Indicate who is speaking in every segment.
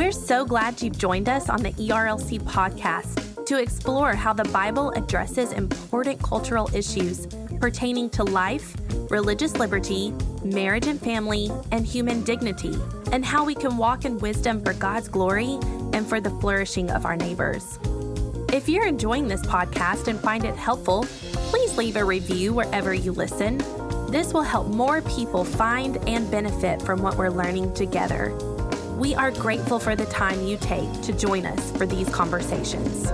Speaker 1: We're so glad you've joined us on the ERLC podcast to explore how the Bible addresses important cultural issues pertaining to life, religious liberty, marriage and family, and human dignity, and how we can walk in wisdom for God's glory and for the flourishing of our neighbors. If you're enjoying this podcast and find it helpful, please leave a review wherever you listen. This will help more people find and benefit from what we're learning together. We are grateful for the time you take to join us for these conversations.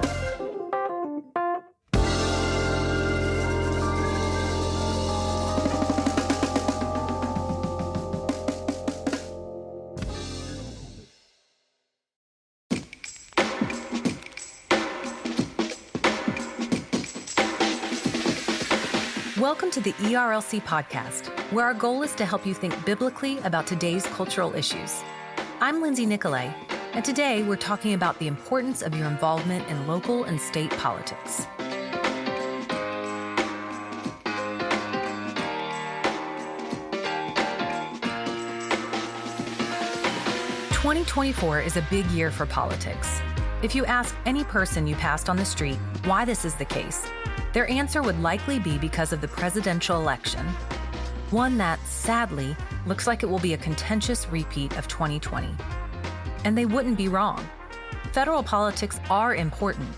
Speaker 2: Welcome to the ERLC podcast, where our goal is to help you think biblically about today's cultural issues. I'm Lindsay Nicolay, and today we're talking about the importance of your involvement in local and state politics. "2024 is a big year for politics. If you ask any person you passed on the street why this is the case, their answer would likely be because of the presidential election, one that, sadly, looks like it will be a contentious repeat of 2020. And they wouldn't be wrong. Federal politics are important.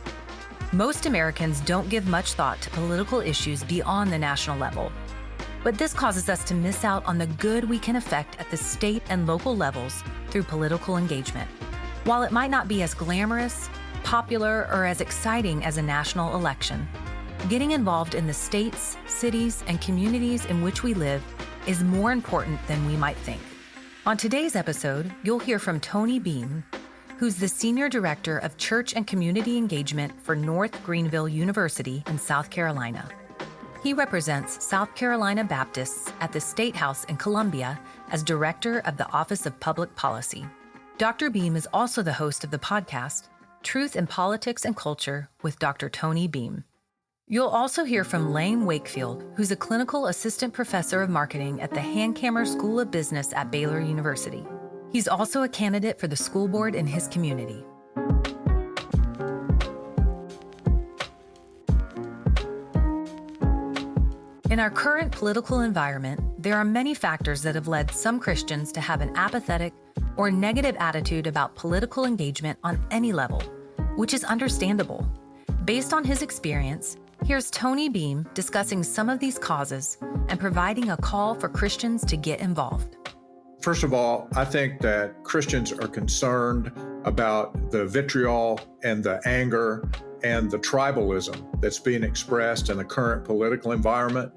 Speaker 2: Most Americans don't give much thought to political issues beyond the national level. But this causes us to miss out on the good we can affect at the state and local levels through political engagement. While it might not be as glamorous, popular, or as exciting as a national election, getting involved in the states, cities, and communities in which we live is more important than we might think. On today's episode, you'll hear from Tony Beam, who's the Senior Director of Church and Community Engagement for North Greenville University in South Carolina. He represents South Carolina Baptists at the Statehouse in Columbia as Director of the Office of Public Policy. Dr. Beam is also the host of the podcast, Truth in Politics and Culture with Dr. Tony Beam. You'll also hear from Lane Wakefield, who's a clinical assistant professor of marketing at the Hankamer School of Business at Baylor University. He's also a candidate for the school board in his community. In our current political environment, there are many factors that have led some Christians to have an apathetic or negative attitude about political engagement on any level, which is understandable. Based on his experience, here's Tony Beam discussing some of these causes and providing a call for Christians to get involved.
Speaker 3: First of all, I think that Christians are concerned about the vitriol and the anger and the tribalism that's being expressed in the current political environment.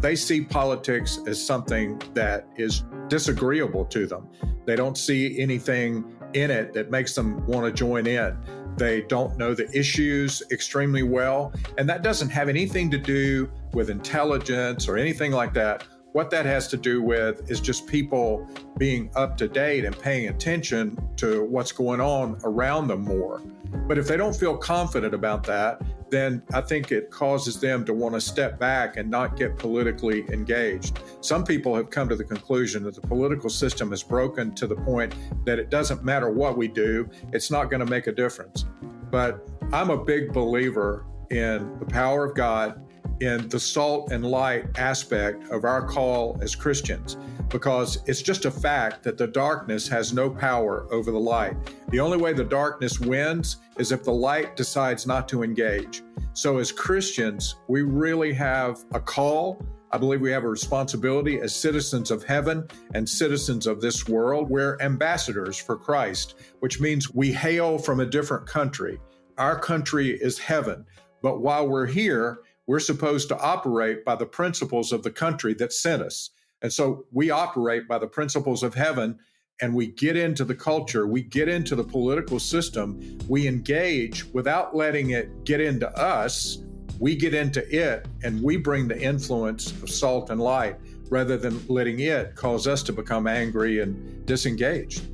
Speaker 3: They see politics as something that is disagreeable to them. They don't see anything in it that makes them want to join in. They don't know the issues extremely well, and that doesn't have anything to do with intelligence or anything like that. What that has to do with is just people being up to date and paying attention to what's going on around them more. But if they don't feel confident about that, then I think it causes them to want to step back and not get politically engaged. Some people have come to the conclusion that the political system is broken to the point that it doesn't matter what we do, it's not going to make a difference. But I'm a big believer in the power of God, in the salt and light aspect of our call as Christians, because it's just a fact that the darkness has no power over the light. The only way the darkness wins is if the light decides not to engage. So as Christians, we really have a call. I believe we have a responsibility as citizens of heaven and citizens of this world. We're ambassadors for Christ, which means we hail from a different country. Our country is heaven. But while we're here, we're supposed to operate by the principles of the country that sent us. And so we operate by the principles of heaven, and we get into the culture, we get into the political system, we engage without letting it get into us. We get into it, and we bring the influence of salt and light rather than letting it cause us to become angry and disengaged.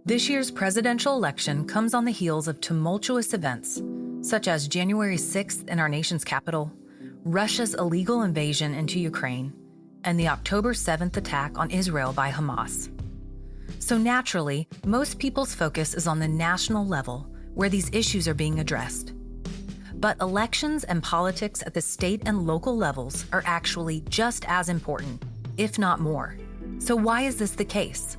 Speaker 2: This year's presidential election comes on the heels of tumultuous events, such as January 6th in our nation's capital, Russia's illegal invasion into Ukraine, and the October 7th attack on Israel by Hamas. So naturally, most people's focus is on the national level, where these issues are being addressed. But elections and politics at the state and local levels are actually just as important, if not more. So why is this the case?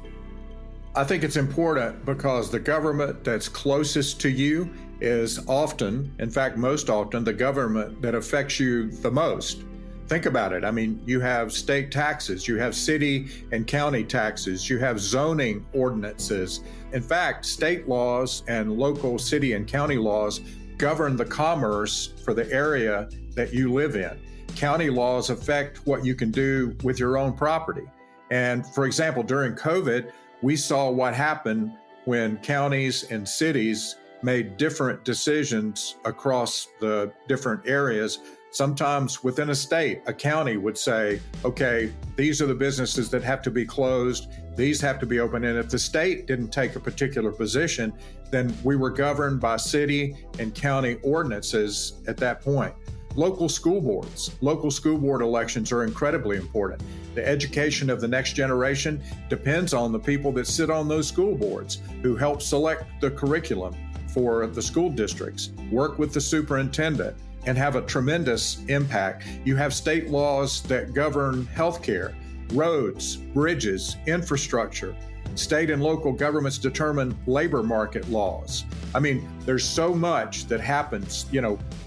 Speaker 3: I think it's important because the government that's closest to you is often, in fact, most often, the government that affects you the most. Think about it. I mean, you have state taxes, you have city and county taxes, you have zoning ordinances. In fact, state laws and local city and county laws govern the commerce for the area that you live in. County laws affect what you can do with your own property. And for example, during COVID, we saw what happened when counties and cities made different decisions across the different areas. Sometimes within a state, a county would say, okay, these are the businesses that have to be closed, these have to be open. And if the state didn't take a particular position, then we were governed by city and county ordinances at that point. Local school boards, local school board elections are incredibly important. The education of the next generation depends on the people that sit on those school boards, who help select the curriculum for the school districts, work with the superintendent, and have a tremendous impact. You have state laws that govern healthcare, roads, bridges, infrastructure. State and local governments determine labor market laws. I mean, there's so much that happens.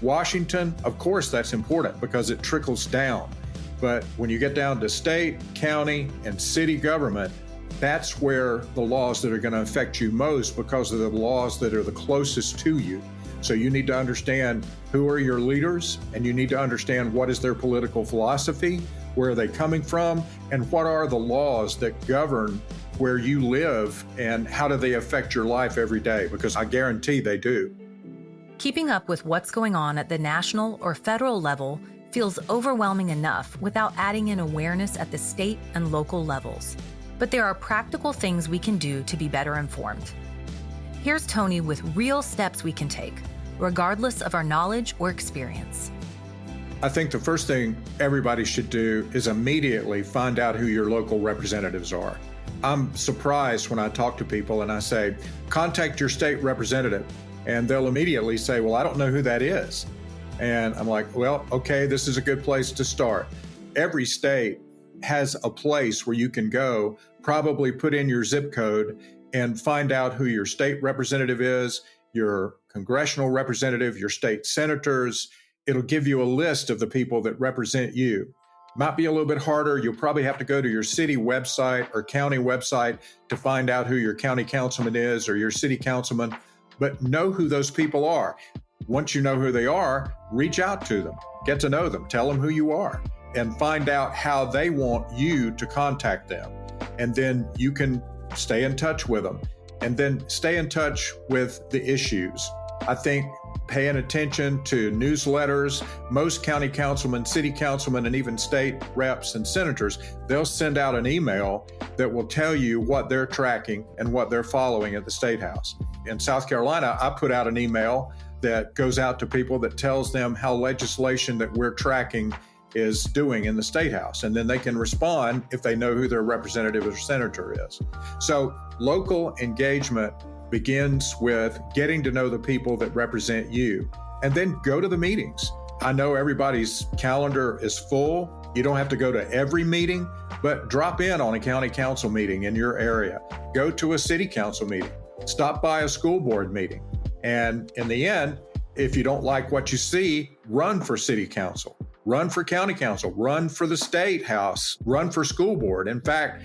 Speaker 3: Washington, of course, that's important because it trickles down. But when you get down to state, county, and city government, that's where the laws that are going to affect you most, because of the laws that are the closest to you. So you need to understand who are your leaders, and you need to understand what is their political philosophy, where are they coming from, and what are the laws that govern where you live, and how do they affect your life every day? Because I guarantee they do.
Speaker 2: Keeping up with what's going on at the national or federal level feels overwhelming enough without adding in awareness at the state and local levels. But there are practical things we can do to be better informed. Here's Tony with real steps we can take, regardless of our knowledge or experience.
Speaker 3: I think the first thing everybody should do is immediately find out who your local representatives are. I'm surprised when I talk to people and I say, contact your state representative. And they'll immediately say, well, I don't know who that is. And I'm like, well, okay, this is a good place to start. Every state has a place where you can go, probably put in your zip code and find out who your state representative is, your congressional representative, your state senators. It'll give you a list of the people that represent you. Might be a little bit harder. You'll probably have to go to your city website or county website to find out who your county councilman is or your city councilman, but know who those people are. Once you know who they are, reach out to them, get to know them, tell them who you are, and find out how they want you to contact them. And then you can stay in touch with them, and then stay in touch with the issues. I think paying attention to newsletters, most county councilmen, city councilmen, and even state reps and senators, they'll send out an email that will tell you what they're tracking and what they're following at the Statehouse. In South Carolina, I put out an email that goes out to people that tells them how legislation that we're tracking is doing in the Statehouse. And then they can respond if they know who their representative or senator is. So local engagement begins with getting to know the people that represent you, and then go to the meetings. I know everybody's calendar is full. You don't have to go to every meeting, but drop in on a county council meeting in your area. Go to a city council meeting. Stop by a school board meeting. And in the end, if you don't like what you see, run for city council, run for county council, run for the state house, run for school board. In fact,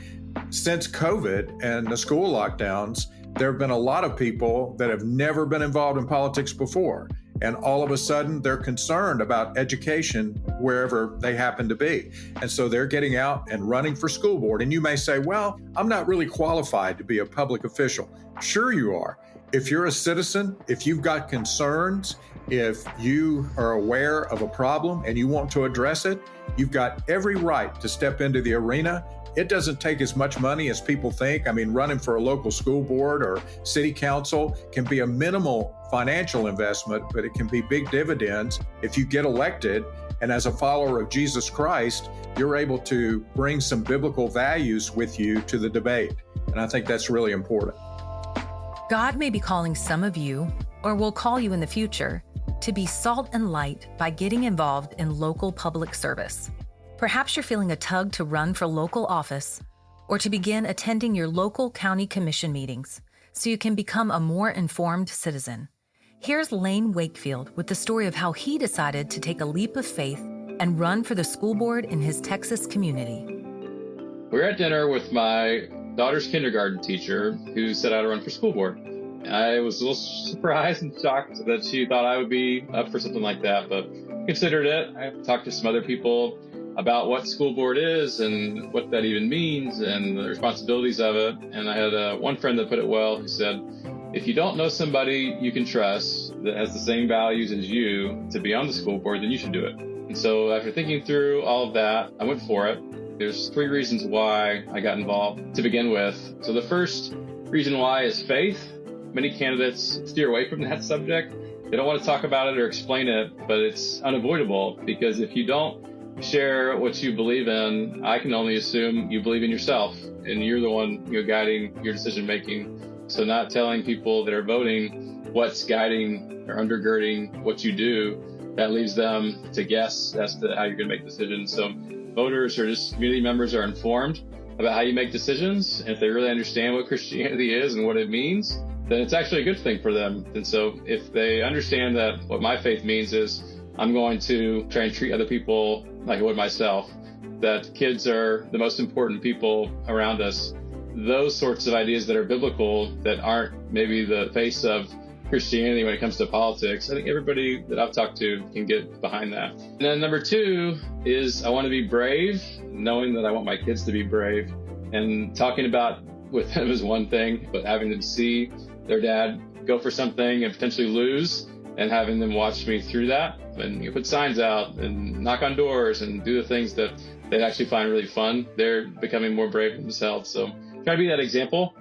Speaker 3: since COVID and the school lockdowns, there have been a lot of people that have never been involved in politics before. And all of a sudden, they're concerned about education wherever they happen to be. And so they're getting out and running for school board. And you may say, well, I'm not really qualified to be a public official. Sure you are. If you're a citizen, if you've got concerns, if you are aware of a problem and you want to address it, you've got every right to step into the arena. It doesn't take as much money as people think. I mean, running for a local school board or city council can be a minimal financial investment, but it can be big dividends if you get elected And as a follower of Jesus Christ, you're able to bring some biblical values with you to the debate. And I think that's really important.
Speaker 2: God may be calling some of you, or will call you in the future, to be salt and light by getting involved in local public service. Perhaps you're feeling a tug to run for local office or to begin attending your local county commission meetings so you can become a more informed citizen. Here's Lane Wakefield with the story of how he decided to take a leap of faith and run for the school board in his Texas community.
Speaker 4: We were at dinner with my daughter's kindergarten teacher who said I'd run for school board. I was a little surprised and shocked that she thought I would be up for something like that, but considered it. I talked to some other people about what school board is and what that even means and the responsibilities of it. And I had one friend that put it well, who said, if you don't know somebody you can trust that has the same values as you to be on the school board, then you should do it. And so after thinking through all of that, I went for it. There's 3 reasons why I got involved to begin with. So the first reason why is faith. Many candidates steer away from that subject. They don't want to talk about it or explain it, but it's unavoidable because if you don't share what you believe in, I can only assume you believe in yourself and you're the one guiding your decision making. So not telling people that are voting what's guiding or undergirding what you do, that leaves them to guess as to how you're going to make decisions. So voters or just community members are informed about how you make decisions. And if they really understand what Christianity is and what it means, then it's actually a good thing for them. And so if they understand that what my faith means is I'm going to try and treat other people like I would myself, that kids are the most important people around us, those sorts of ideas that are biblical, that aren't maybe the face of Christianity when it comes to politics, I think everybody that I've talked to can get behind that. And then number 2 is I want to be brave, knowing that I want my kids to be brave. And talking about with them is one thing, but having them see their dad go for something and potentially lose, and having them watch me through that and put signs out and knock on doors and do the things that they actually find really fun, they're becoming more brave themselves. So try to be that example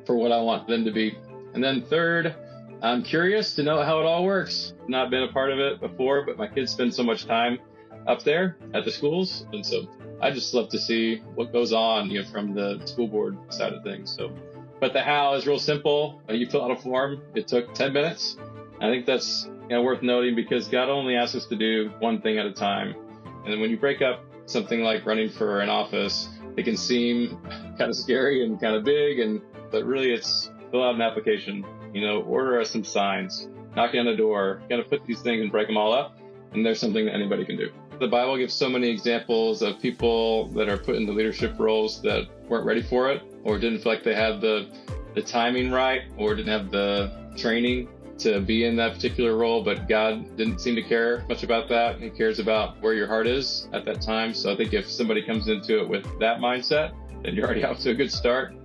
Speaker 4: for what I want them to be. And then third, I'm curious to know how it all works. Not been a part of it before, but my kids spend so much time up there at the schools. And so I just love to see what goes on, from the school board side of things. So, but the how is real simple. You fill out a form. It took 10 minutes. I think that's worth noting because God only asks us to do one thing at a time. And then when you break up something like running for an office, it can seem kind of scary and kind of big, but really it's fill out an application, order us some signs, knocking on a door, put these things and break them all up. And there's something that anybody can do. The Bible gives so many examples of people that are put into leadership roles that weren't ready for it, or didn't feel like they had the timing right, or didn't have the training to be in that particular role, but God didn't seem to care much about that. He cares about where your heart is at that time. So I think if somebody comes into it with that mindset, then you're already off to a good start.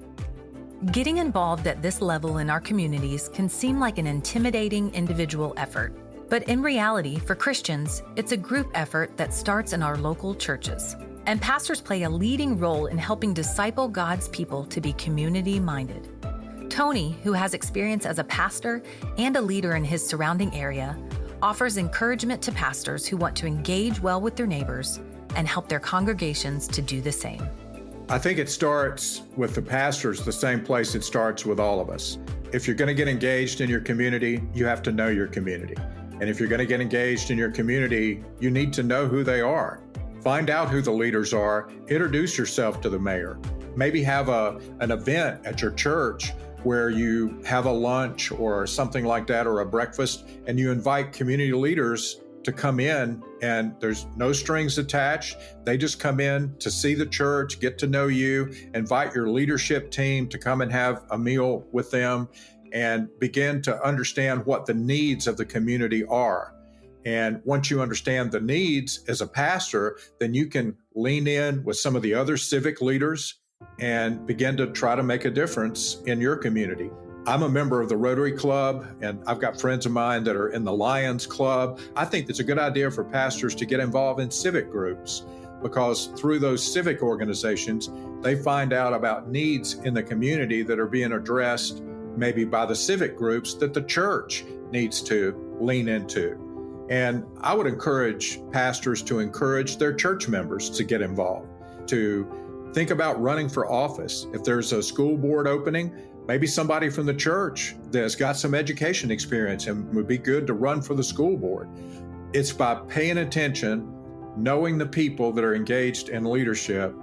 Speaker 2: Getting involved at this level in our communities can seem like an intimidating individual effort. But in reality, for Christians, it's a group effort that starts in our local churches. And pastors play a leading role in helping disciple God's people to be community-minded. Tony, who has experience as a pastor and a leader in his surrounding area, offers encouragement to pastors who want to engage well with their neighbors and help their congregations to do the same.
Speaker 3: I think it starts with the pastors the same place it starts with all of us. If you're going to get engaged in your community, you have to know your community. And if you're going to get engaged in your community, you need to know who they are. Find out who the leaders are. Introduce yourself to the mayor. Maybe have an event at your church where you have a lunch or something like that, or a breakfast, and you invite community leaders to come in, and there's no strings attached. They just come in to see the church, get to know you, invite your leadership team to come and have a meal with them, and begin to understand what the needs of the community are. And once you understand the needs as a pastor, then you can lean in with some of the other civic leaders and begin to try to make a difference in your community. I'm a member of the Rotary Club, and I've got friends of mine that are in the Lions Club. I think it's a good idea for pastors to get involved in civic groups, because through those civic organizations, they find out about needs in the community that are being addressed maybe by the civic groups that the church needs to lean into. And I would encourage pastors to encourage their church members to get involved, to think about running for office. If there's a school board opening, maybe somebody from the church that's got some education experience and would be good to run for the school board. It's by paying attention, knowing the people that are engaged in leadership,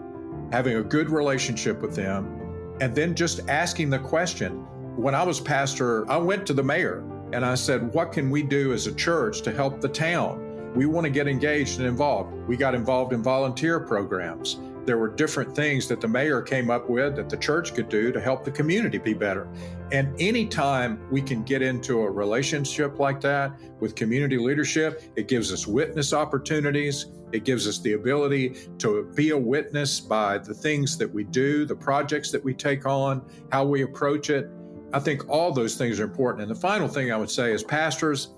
Speaker 3: having a good relationship with them, and then just asking the question. When I was pastor, I went to the mayor and I said, what can we do as a church to help the town? We want to get engaged and involved. We got involved in volunteer programs. There were different things that the mayor came up with that the church could do to help the community be better. And anytime we can get into a relationship like that with community leadership, it gives us witness opportunities. It gives us the ability to be a witness by the things that we do, the projects that we take on, how we approach it. I think all those things are important. And the final thing I would say is, pastors,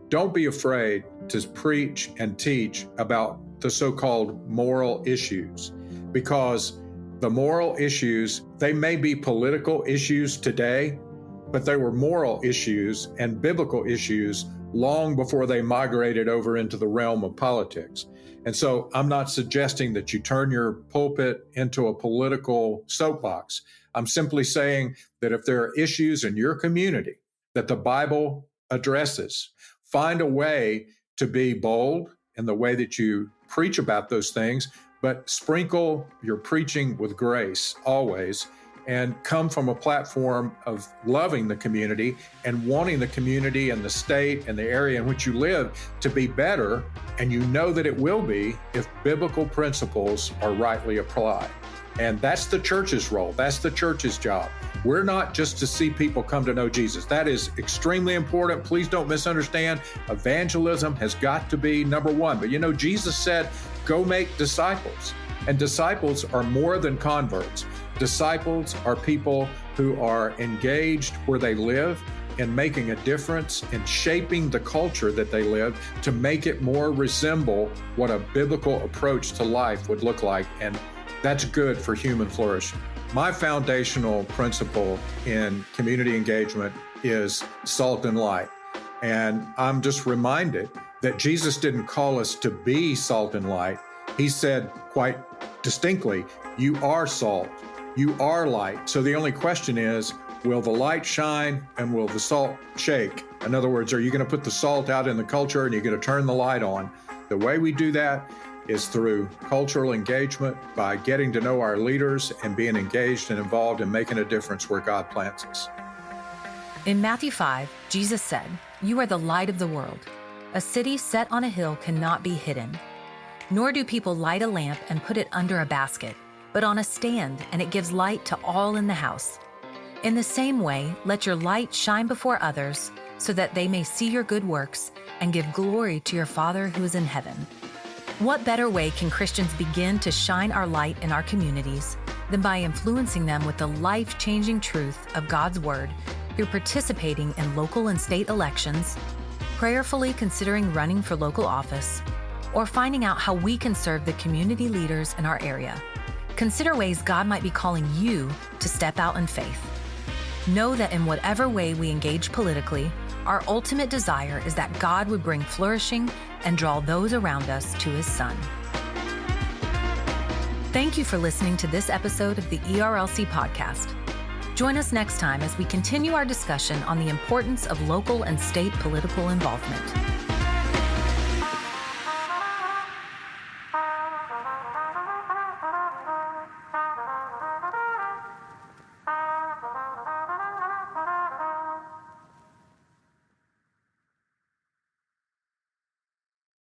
Speaker 3: don't be afraid to preach and teach about the so-called moral issues, because the moral issues, they may be political issues today, but they were moral issues and biblical issues long before they migrated over into the realm of politics. And so I'm not suggesting that you turn your pulpit into a political soapbox. I'm simply saying that if there are issues in your community that the Bible addresses, find a way to be bold in the way that you preach about those things, but sprinkle your preaching with grace always, and come from a platform of loving the community and wanting the community and the state and the area in which you live to be better. And you know that it will be if biblical principles are rightly applied. And that's the church's role. That's the church's job. We're not just to see people come to know Jesus. That is extremely important. Please don't misunderstand. Evangelism has got to be number one. But Jesus said, go make disciples. And disciples are more than converts. Disciples are people who are engaged where they live in making a difference, in shaping the culture that they live to make it more resemble what a biblical approach to life would look like. And that's good for human flourishing. My foundational principle in community engagement is salt and light. And I'm just reminded that Jesus didn't call us to be salt and light. He said quite distinctly, you are salt, you are light. So the only question is, will the light shine and will the salt shake? In other words, are you going to put the salt out in the culture and you're going to turn the light on? The way we do that is through cultural engagement, by getting to know our leaders and being engaged and involved in making a difference where God plants us.
Speaker 2: In Matthew 5, Jesus said, "You are the light of the world. A city set on a hill cannot be hidden. Nor do people light a lamp and put it under a basket, but on a stand, and it gives light to all in the house. In the same way, let your light shine before others, so that they may see your good works and give glory to your Father who is in heaven." What better way can Christians begin to shine our light in our communities than by influencing them with the life-changing truth of God's Word through participating in local and state elections, prayerfully considering running for local office, or finding out how we can serve the community leaders in our area? Consider ways God might be calling you to step out in faith. Know that in whatever way we engage politically, our ultimate desire is that God would bring flourishing and draw those around us to His Son. Thank you for listening to this episode of the ERLC podcast. Join us next time as we continue our discussion on the importance of local and state political involvement.